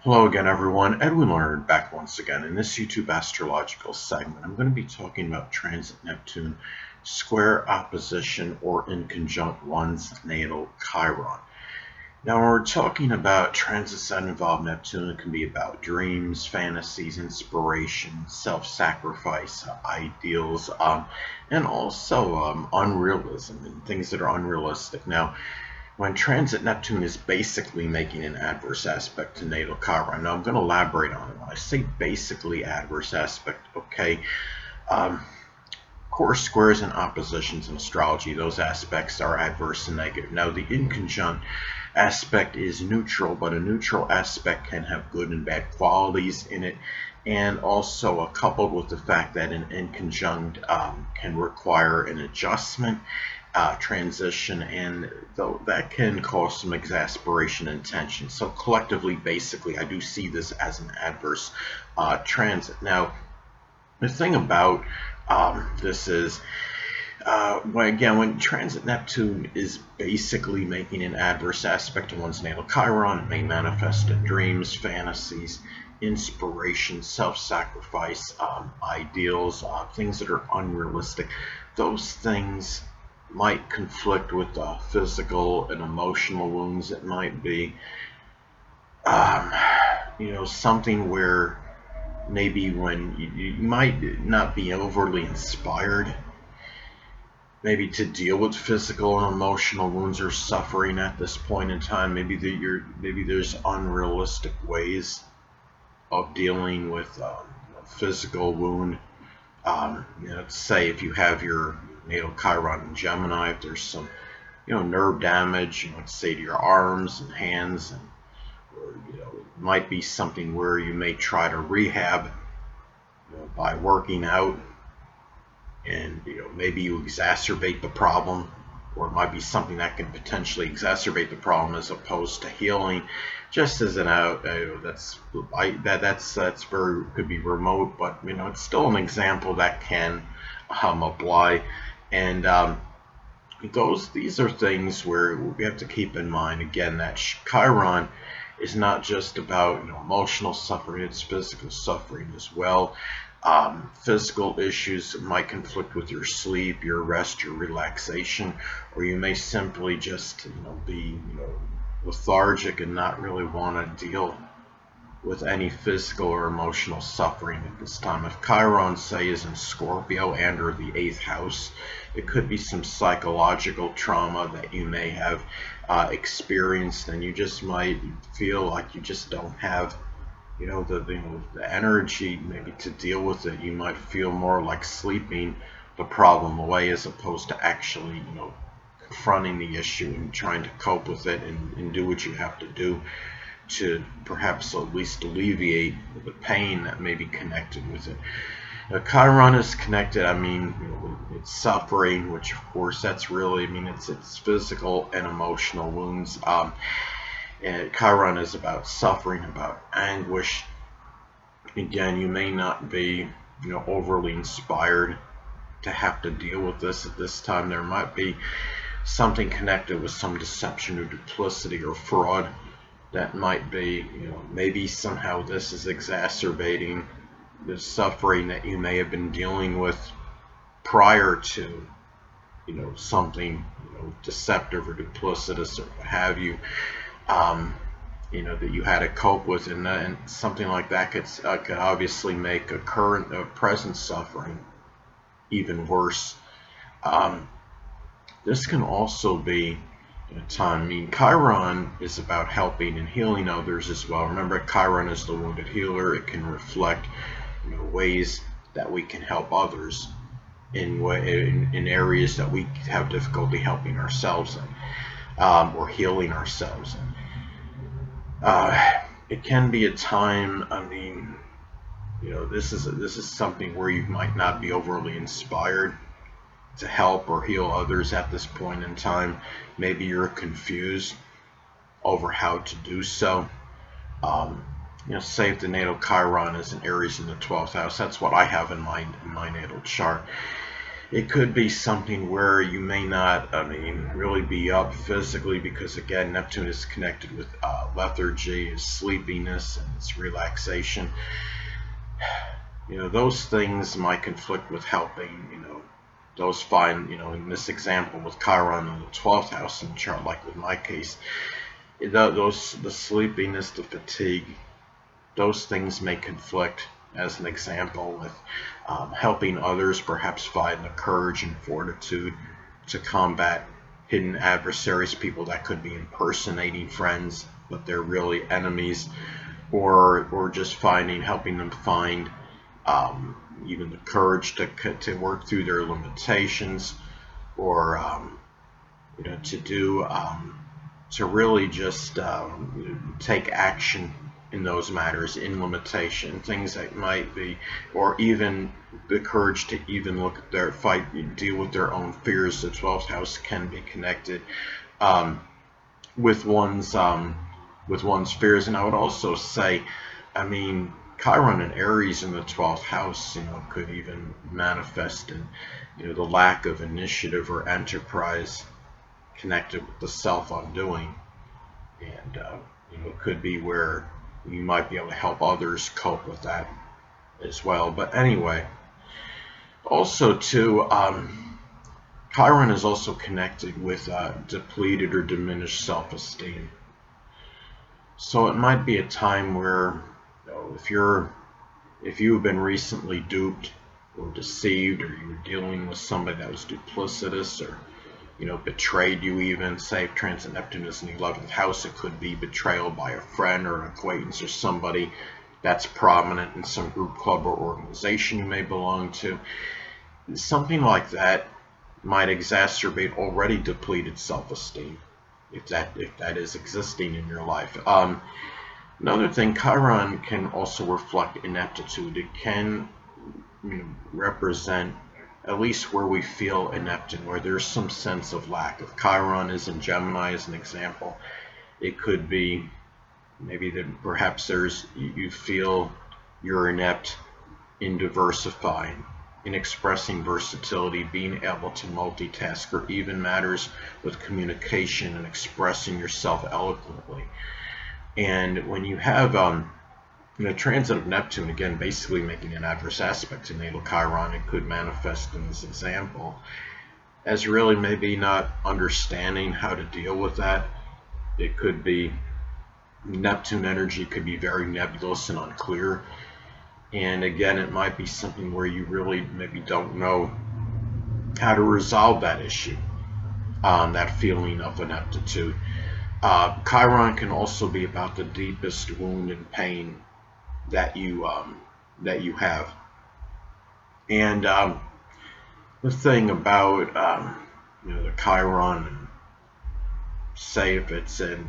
Hello again, everyone. Edwin Learnard back once again. In this YouTube astrological segment, I'm going to be talking about transit Neptune, square opposition, or inconjunct one's natal Chiron. Now, when we're talking about transits that involve Neptune, it can be about dreams, fantasies, inspiration, self-sacrifice, ideals, and also unrealism and things that are unrealistic. Now, when transit Neptune is basically making an adverse aspect to natal Chiron. Now I'm going to elaborate on it. When I say basically adverse aspect, okay, of course, squares and oppositions in astrology, those aspects are adverse and negative. Now the inconjunct aspect is neutral, but a neutral aspect can have good and bad qualities in it, and also coupled with the fact that an inconjunct can require an adjustment, transition, and though that can cause some exasperation and tension. So collectively, basically, I do see this as an adverse transit. Now, the thing about this is, when transit Neptune is basically making an adverse aspect to one's natal Chiron, it may manifest in dreams, fantasies, inspiration, self-sacrifice, ideals, things that are unrealistic. Those things might conflict with physical and emotional wounds. It might be, something where maybe when you might not be overly inspired maybe to deal with physical and emotional wounds or suffering at this point in time. Maybe there's unrealistic ways of dealing with physical wound. Say if you have your natal Chiron in Gemini, if there's some nerve damage, let's say to your arms and hands, and or it might be something where you may try to rehab by working out, and maybe you exacerbate the problem, or it might be something that can potentially exacerbate the problem as opposed to healing. Just as an that's very could be remote, but it's still an example that can apply. And these are things where we have to keep in mind again that Chiron is not just about emotional suffering; it's physical suffering as well. Physical issues might conflict with your sleep, your rest, your relaxation, or you may simply just be lethargic and not really want to deal with any physical or emotional suffering at this time. If Chiron, say, is in Scorpio and or the 8th house, it could be some psychological trauma that you may have experienced, and you just might feel like you just don't have the energy maybe to deal with it. You might feel more like sleeping the problem away as opposed to actually confronting the issue and trying to cope with it and do what you have to do to perhaps at least alleviate the pain that may be connected with it. Now, Chiron is connected, it's suffering, which of course that's really, it's physical and emotional wounds. And Chiron is about suffering, about anguish. Again, you may not be overly inspired to have to deal with this at this time. There might be something connected with some deception or duplicity or fraud that might be, maybe somehow this is exacerbating the suffering that you may have been dealing with prior to something deceptive or duplicitous or what have you, that you had to cope with, and something like that could obviously make a present suffering even worse. This can also be a time. Chiron is about helping and healing others as well. Remember, Chiron is the wounded healer. It can reflect ways that we can help others in areas that we have difficulty helping ourselves in, or healing ourselves in. It can be a time, this is something where you might not be overly inspired to help or heal others at this point in time. Maybe you're confused over how to do so. Say if the natal Chiron is in Aries in the 12th house, that's what I have in my natal chart. It could be something where you may not, really be up physically, because again, Neptune is connected with lethargy, is sleepiness, and it's relaxation. Those things might conflict with helping, those find, in this example with Chiron in the 12th house in the chart, like with my case, the sleepiness, the fatigue, those things may conflict, as an example, with helping others perhaps find the courage and fortitude to combat hidden adversaries, people that could be impersonating friends, but they're really enemies, or just helping them find even the courage to work through their limitations, or to really just take action in those matters, in limitation, things that might be, or even the courage to even look at deal with their own fears. The 12th house can be connected with one's fears. And I would also say, Chiron and Aries in the 12th house, could even manifest in, the lack of initiative or enterprise connected with the self-undoing. And, it could be where you might be able to help others cope with that as well. But anyway, also too, Chiron is also connected with depleted or diminished self-esteem. So it might be a time where, if you've been recently duped or deceived, or you're dealing with somebody that was duplicitous, or betrayed you, even. Say transit Neptune is in the 11th house, it could be betrayal by a friend or an acquaintance, or somebody that's prominent in some group, club, or organization you may belong to. Something like that might exacerbate already depleted self-esteem, if that is existing in your life. Another thing, Chiron can also reflect ineptitude. It can represent at least where we feel ineptitude, where there's some sense of lack. If Chiron is in Gemini, as an example, it could be maybe that perhaps you feel you're inept in diversifying, in expressing versatility, being able to multitask, or even matters with communication and expressing yourself eloquently. And when you have transit of Neptune, again, basically making an adverse aspect to natal Chiron, it could manifest in this example as really maybe not understanding how to deal with that. It could be Neptune energy could be very nebulous and unclear. And again, it might be something where you really maybe don't know how to resolve that issue, that feeling of ineptitude. Chiron can also be about the deepest wound and pain that you have. And the thing about the Chiron, say if it's in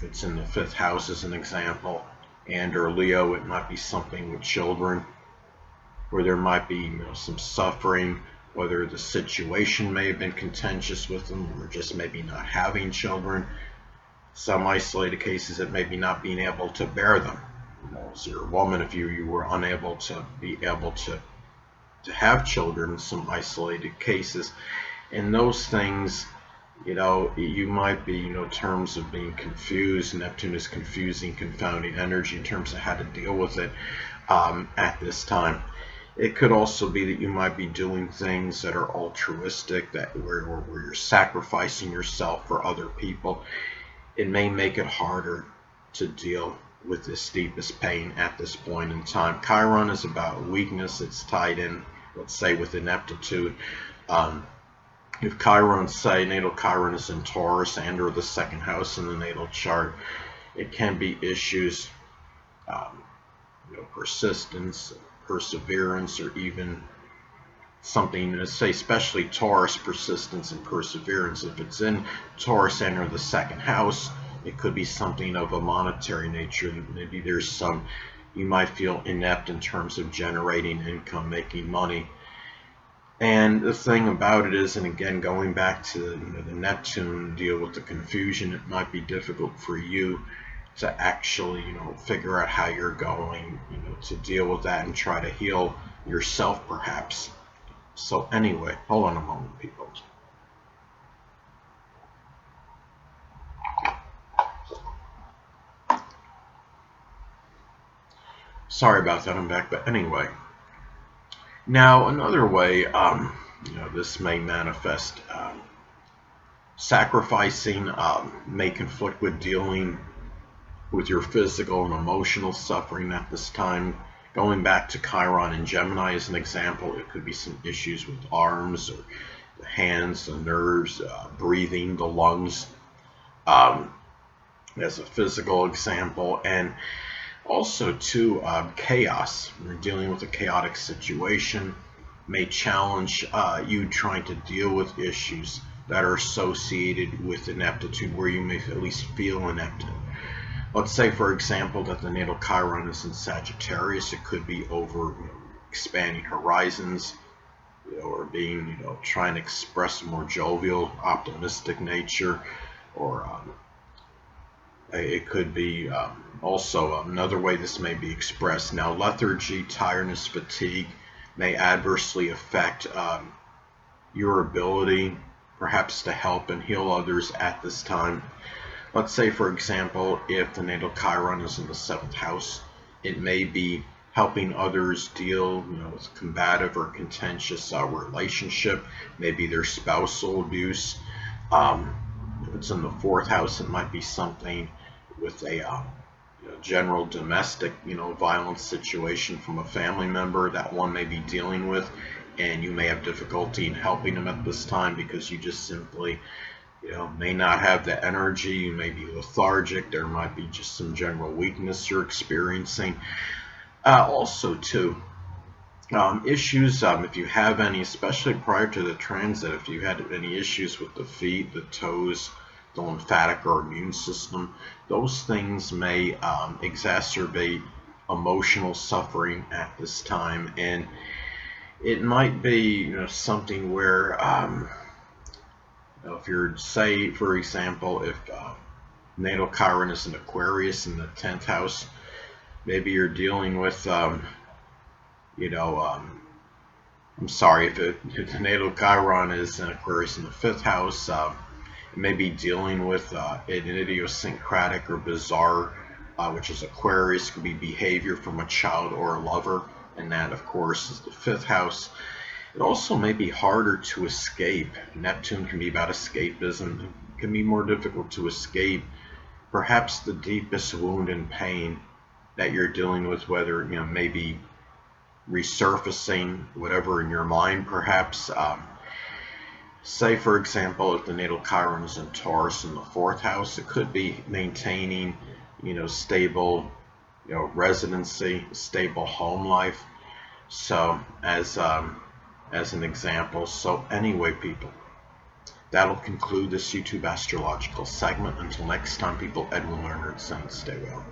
the 5th house as an example, and or Leo, it might be something with children, where there might be some suffering, whether the situation may have been contentious with them, or just maybe not having children. Some isolated cases, it may be not being able to bear them. As you're a woman, if you were unable to have children in some isolated cases, and those things, you might be, in terms of being confused. Neptune is confusing, confounding energy in terms of how to deal with it at this time. It could also be that you might be doing things that are altruistic, where you're sacrificing yourself for other people. It may make it harder to deal with this deepest pain at this point in time. Chiron is about weakness. It's tied in, let's say, with ineptitude. If Chiron, say natal Chiron is in Taurus and or the 2nd house in the natal chart, it can be issues, persistence, perseverance, or even something, say especially Taurus, persistence and perseverance. If it's in Taurus and or the 2nd house, it could be something of a monetary nature. Maybe you might feel inept in terms of generating income, making money. And the thing about it is, and again, going back to the Neptune deal with the confusion, it might be difficult for you to actually, figure out how you're going, to deal with that and try to heal yourself, perhaps. So anyway, hold on a moment, people. Sorry about that, I'm back. But anyway, now another way, this may manifest sacrificing, may conflict with dealing with your physical and emotional suffering at this time. Going back to Chiron and Gemini as an example, it could be some issues with arms or the hands, the nerves, breathing, the lungs, um, as a physical example. And also, too, chaos. You're dealing with a chaotic situation may challenge you trying to deal with issues that are associated with ineptitude, where you may at least feel inept. Let's say, for example, that the natal Chiron is in Sagittarius. It could be over expanding horizons, or being, trying to express a more jovial, optimistic nature, or it could be also another way this may be expressed. Now, lethargy, tiredness, fatigue may adversely affect your ability perhaps to help and heal others at this time. Let's say, for example, if the natal Chiron is in the 7th house, it may be helping others deal with combative or contentious relationship, maybe their spousal abuse. If it's in the 4th house, it might be something with a general domestic violence situation from a family member that one may be dealing with, and you may have difficulty in helping them at this time because you just simply may not have the energy. You may be lethargic. There might be just some general weakness you're experiencing. Also, too, issues, if you have any, especially prior to the transit, if you had any issues with the feet, the toes, the lymphatic or immune system, those things may exacerbate emotional suffering at this time. And it might be something where if you're, say, for example, if natal Chiron is in Aquarius in the 10th house, maybe you're dealing with I'm sorry, if the natal Chiron is in Aquarius in the 5th house, it may be dealing with an idiosyncratic or bizarre, which is Aquarius, could be behavior from a child or a lover, and that, of course, is the 5th house. It also may be harder to escape. Neptune can be about escapism. It can be more difficult to escape perhaps the deepest wound and pain that you're dealing with, whether maybe resurfacing whatever in your mind, perhaps. Say, for example, if the natal Chiron is in Taurus in the 4th house, it could be maintaining, stable, residency, stable home life. So, as an example. So, anyway, people, that'll conclude this YouTube astrological segment. Until next time, people, Edwin Learnard saying stay well.